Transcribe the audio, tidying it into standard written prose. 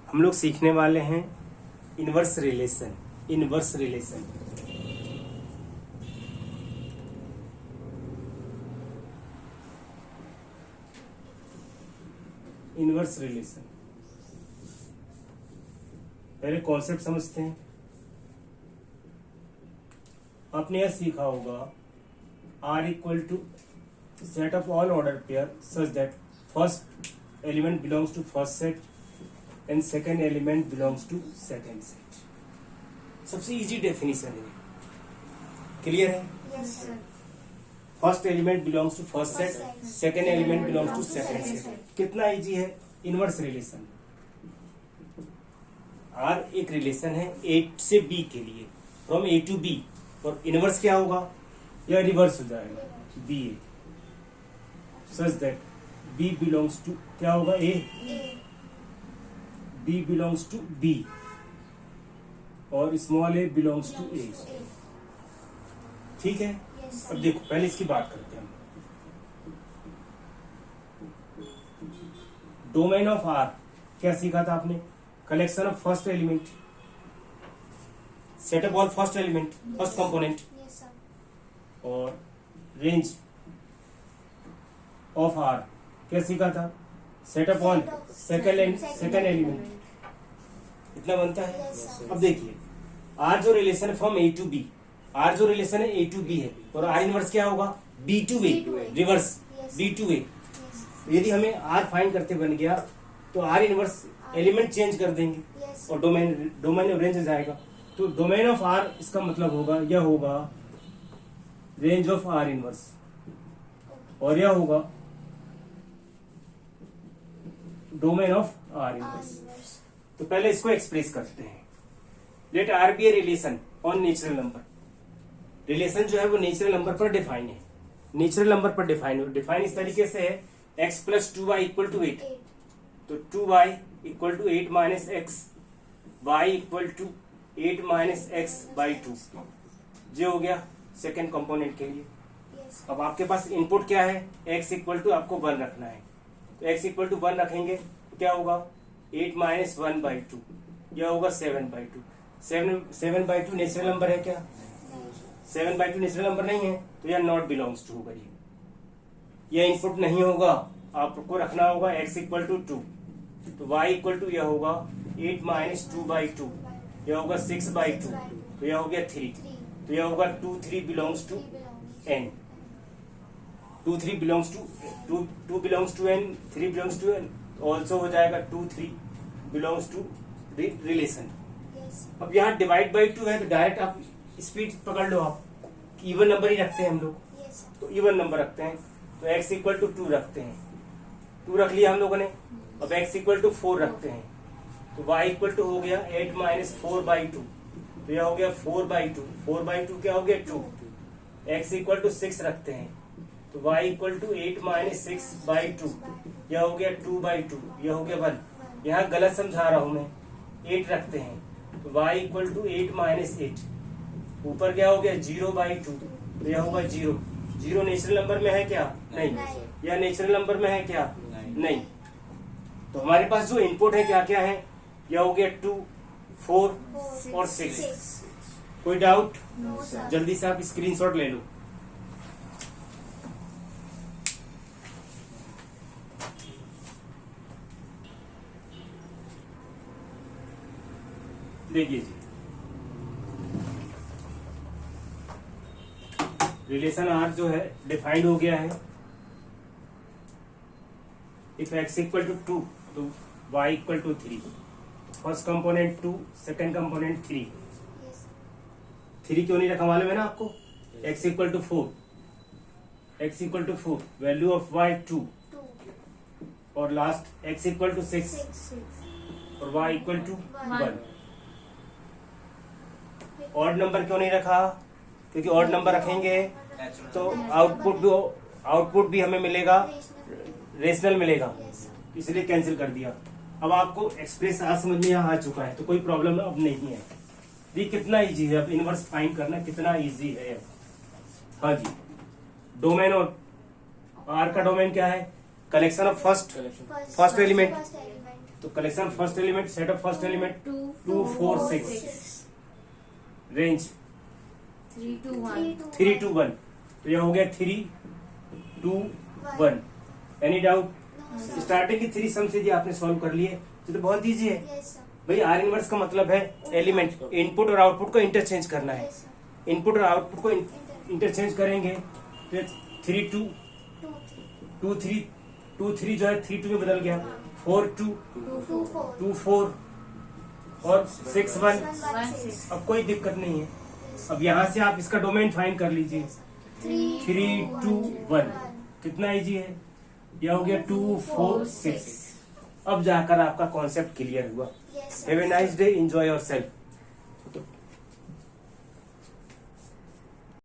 हम लोग सीखने वाले हैं inverse relation. Inverse relation inverse relation पहले कॉन्सेप्ट समझते हैं। आपने यह सीखा होगा R equal to set of all order pair such that first element belongs to first set and second element belongs to second set. सबसे इजी डेफिनेशन है, clear है? Yes, sir. First element belongs to first set, second element belongs to second set. कितना easy है? Inverse relation. R एक relation है ए से B के लिए, फ्रॉम ए टू बी, और इनवर्स क्या होगा? यह रिवर्स हो जाएगा, B A such that B belongs to क्या होगा? A, B belongs to B और small A belongs to A. ठीक है? Yes. अब देखो पहले इसकी बात करते हैं। डोमेन ऑफ आर क्या सीखा था आपने? Collection of first element, set of all first element, first component, Yes, sir. और रेंज ऑफ आर क्या सीखा था? Set of all second element. इतना बनता है। Yes, sir. अब देखिए आर जो रिलेशन है from A to B, R जो रिलेशन है ए टू बी है, और आर इनवर्स क्या होगा? B to A, B to A. Reverse Yes. B to A. Yes. यदि हमें आर फाइंड करते बन गया तो आर इनवर्स एलिमेंट चेंज कर देंगे Yes. और डोमेन रेंज जाएगा। तो डोमेन ऑफ आर इसका मतलब होगा, यह होगा रेंज ऑफ आर इनवर्स, और यह होगा domain of R R inverse. inverse. तो पहले इसको एक्सप्रेस करते हैं। Let R be a relation on natural number. Relation जो है वो नेचुरल नंबर पर डिफाइन है, नेचुरल नंबर पर डिफाइन इस तरीके से है, x plus 2y equal to 8। 8. तो 2y equal to 8 minus x, y equal to 8 minus x by 2। ये हो गया सेकेंड कंपोनेंट के लिए। Yes. अब आपके पास इनपुट क्या है? x इक्वल टू आपको 1 रखना है, तो x इक्वल टू 1 रखेंगे तो क्या होगा? 8 माइनस 1 बाई 2, यह होगा 7 बाई 2। 7 बाई 2 नेचुरल नंबर है क्या? 7 बाई 2 नेचुरल नंबर नहीं है, तो यह नॉट बिलोंग्स टू होगा। यह इनपुट नहीं होगा, आपको रखना होगा x इक्वल टू 2, तो y इक्वल टू यह होगा 8 माइनस 2 बाई 2, यह होगा 6 बाई 2, तो यह हो गया 3, 3. तो यह होगा 2 3 belongs to 3 belongs. n, 2 3 belongs to 2 belongs to n, 3 belongs to n, also हो जाएगा 2 3 बिलोंग्स टू रिलेशन। Yes. अब यहाँ डिवाइड बाई 2 है तो डायरेक्ट आप स्पीड पकड़ लो, आप इवन नंबर ही रखते हैं हम लोग, Yes, sir. तो इवन नंबर रखते हैं, तो x इक्वल टू 2 रखते हैं, 2 रख लिया हम लोगों ने। अब x इक्वल टू 4 रखते हैं, तो y इक्वल टू हो गया 8 माइनस 4 बाई 2, तो यह हो गया 4 बाई 2, 4 बाई 2 क्या हो गया? 2। x इक्वल टू 6 रखते हैं, तो y equal to 8 minus 6 by 2, यह हो गया 2 बाई 2, यह हो गया 1। यहाँ गलत समझा रहा हूं मैं, 8 रखते हैं, तो y इक्वल टू 8 माइनस 8, ऊपर क्या हो गया? 0 बाई 2, तो यह होगा 0। 0 नेचुरल नंबर में है क्या? नहीं। नहीं। यह नेचुरल नंबर में है क्या? नहीं। तो हमारे पास जो इनपुट है क्या क्या है? यह हो गया 2 4 और 6। कोई डाउट? No, sir. जल्दी से आप स्क्रीनशॉट ले लो। देखिए जी, रिलेशन आर जो है डिफाइंड हो गया है। इफ x इक्वल टू 2 तो y equal to 3, first component 2, second component 3। Yes. 3 क्यों नहीं रखा मालूम है ना आपको? x equal to 4, x equal to 4, value of y 2, 2. और लास्ट x इक्वल टू 6 6. और y equal to 1। 1. Odd number क्यों नहीं रखा? क्योंकि ऑड नंबर रखेंगे तो आउटपुट भी हमें मिलेगा, रेशनल मिलेगा, Yes, sir. इसलिए कैंसिल कर दिया। अब आपको एक्सप्रेस आज समझ में आ चुका है, तो कोई प्रॉब्लम अब नहीं है। ये कितना इजी है, अब इनवर्स फाइंड करना कितना इजी है। हाँ जी, डोमेन और आर का डोमेन क्या है? Collection of first element. तो collection first element, set of first element 2 4 6, range 3 2 1 3 2 1, तो यह हो गया 3 2 1। Any doubt? स्टार्टिंग की 3 सम से जी आपने सॉल्व कर लिए, तो बहुत ईजी है भाई। आर इनवर्स का मतलब है एलिमेंट इनपुट और आउटपुट को इंटरचेंज करना है। इनपुट और आउटपुट को इंटरचेंज करेंगे तो 3 2 2 3 2 3 जो है 3 2 में बदल गया, 4 2 2 4 और 6 1। 1 6 अब कोई दिक्कत नहीं है। अब यहाँ से आप इसका डोमेन फाइंड कर लीजिए, 3 2 1। कितना इजी है, यह हो गया 2 4 6। अब जाकर आपका कॉन्सेप्ट क्लियर हुआ। Have a nice day, enjoy yourself.